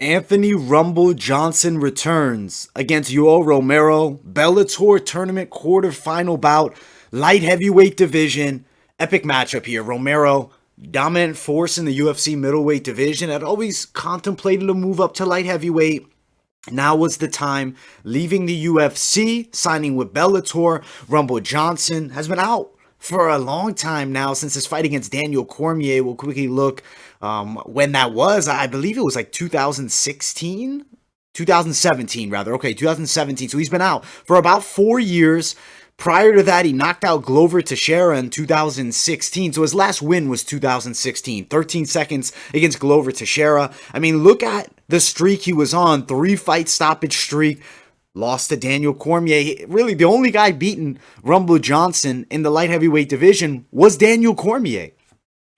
Anthony "Rumble" Johnson returns against Yoel Romero. Bellator tournament quarterfinal bout. Light heavyweight division. Epic matchup here. Romero, dominant force in the UFC middleweight division, had always contemplated a move up to light heavyweight. Now was the time, leaving the UFC, signing with Bellator. Rumble Johnson has been out for a long time now since his fight against Daniel Cormier. We'll quickly look when that was. I believe it was like 2016? 2017 rather. Okay, 2017. So he's been out for about 4 years. Prior to that, he knocked out Glover Teixeira in 2016. So his last win was 2016. 13 seconds against Glover Teixeira. I mean, look at the streak he was on. 3-fight stoppage streak. Lost to Daniel Cormier. Really, the only guy beating Rumble Johnson in the light heavyweight division was Daniel Cormier,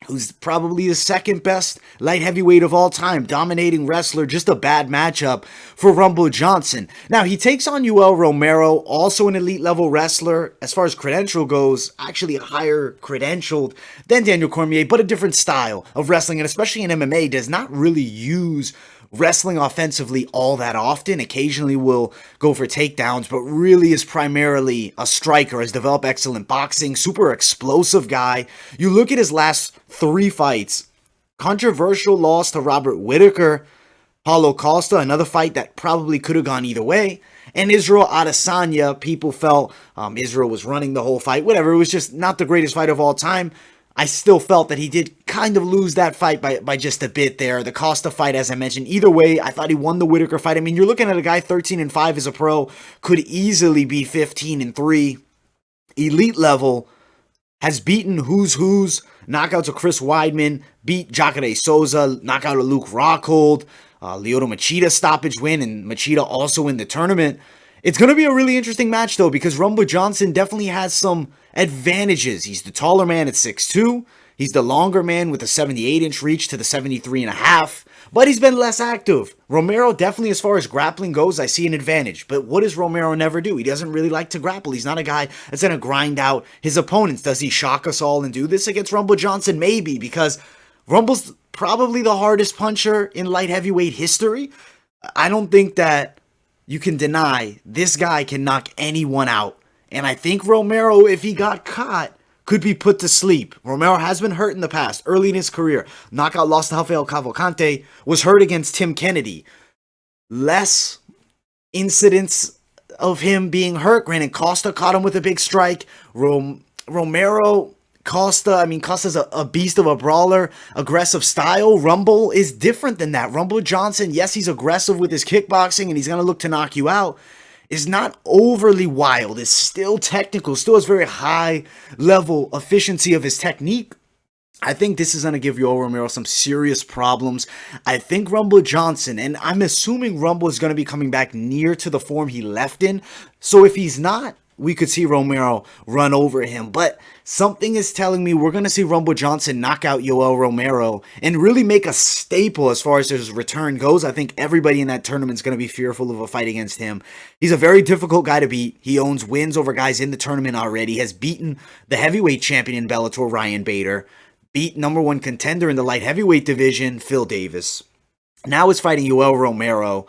who's probably the second best light heavyweight of all time. Dominating wrestler, just a bad matchup for Rumble Johnson. Now, he takes on Yoel Romero, also an elite level wrestler. As far as credential goes, actually higher credentialed than Daniel Cormier, but a different style of wrestling, and especially in MMA, does not really use wrestling offensively all that often. Occasionally will go for takedowns, but really is primarily a striker, has developed excellent boxing, super explosive guy. You look at his last 3 fights, controversial loss to Robert Whittaker, Paulo Costa, another fight that probably could have gone either way, and Israel Adesanya. People felt Israel was running the whole fight, whatever, it was just not the greatest fight of all time. I still felt that he did kind of lose that fight by just a bit there. The Costa fight, as I mentioned, either way, I thought he won the Whittaker fight. I mean, you're looking at a guy 13-5 as a pro, could easily be 15-3. Elite level, has beaten who's, knockout to Chris Weidman, beat Jacare Souza, knockout to Luke Rockhold, Lyoto Machida stoppage win, and Machida also in the tournament. It's going to be a really interesting match, though, because Rumble Johnson definitely has some advantages. He's the taller man at 6'2". He's the longer man with a 78-inch reach to the 73.5, but he's been less active. Romero, definitely as far as grappling goes, I see an advantage. But what does Romero never do? He doesn't really like to grapple. He's not a guy that's going to grind out his opponents. Does he shock us all and do this against Rumble Johnson? Maybe, because Rumble's probably the hardest puncher in light heavyweight history. I don't think that you can deny this guy can knock anyone out. And I think Romero, if he got caught, could be put to sleep. Romero has been hurt in the past, early in his career. Knockout loss to Rafael Cavalcante, was hurt against Tim Kennedy. Less incidents of him being hurt. Granted, Costa caught him with a big strike. Romero, Costa's a beast of a brawler, aggressive style. Rumble is different than that. Rumble Johnson, yes, he's aggressive with his kickboxing and he's going to look to knock you out, is not overly wild, is still technical, still has very high level efficiency of his technique. I think this is going to give Yoel Romero some serious problems. I think Rumble Johnson, and I'm assuming Rumble is going to be coming back near to the form he left in, so if he's not, we could see Romero run over him. But something is telling me we're going to see Rumble Johnson knock out Yoel Romero and really make a staple as far as his return goes. I think everybody in that tournament is going to be fearful of a fight against him. He's a very difficult guy to beat. He owns wins over guys in the tournament already. He has beaten the heavyweight champion in Bellator, Ryan Bader. Beat number 1 contender in the light heavyweight division, Phil Davis. Now is fighting Yoel Romero.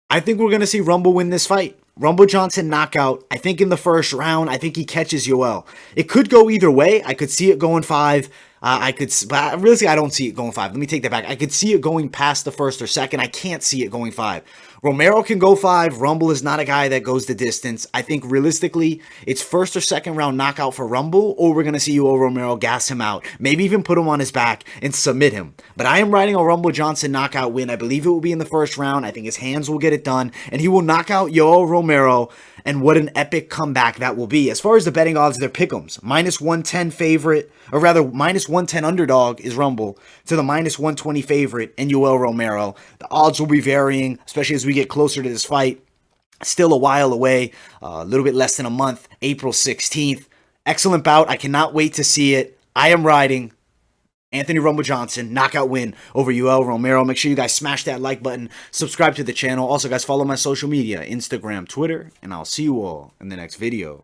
I think we're going to see Rumble win this fight. Rumble Johnson knockout, I think in the first round. I think he catches Yoel. It could go either way. I could see it going 5. But really, I don't see it going 5. Let me take that back. I could see it going past the first or second. I can't see it going 5. Romero can go 5. Rumble is not a guy that goes the distance. I think realistically, it's first or second round knockout for Rumble, or we're going to see Yoel Romero gas him out. Maybe even put him on his back and submit him. But I am riding a Rumble Johnson knockout win. I believe it will be in the first round. I think his hands will get it done, and he will knock out Yoel Romero. And what an epic comeback that will be. As far as the betting odds, they're pick'ems. -110 favorite, or rather -110 underdog is Rumble to the -120 favorite in Yoel Romero. The odds will be varying, especially as we get closer to this fight. Still a while away, a little bit less than a month, April 16th. Excellent bout. I cannot wait to see it. I am riding Anthony Rumble Johnson, knockout win over Yoel Romero. Make sure you guys smash that like button, subscribe to the channel. Also, guys, follow my social media, Instagram, Twitter, and I'll see you all in the next video.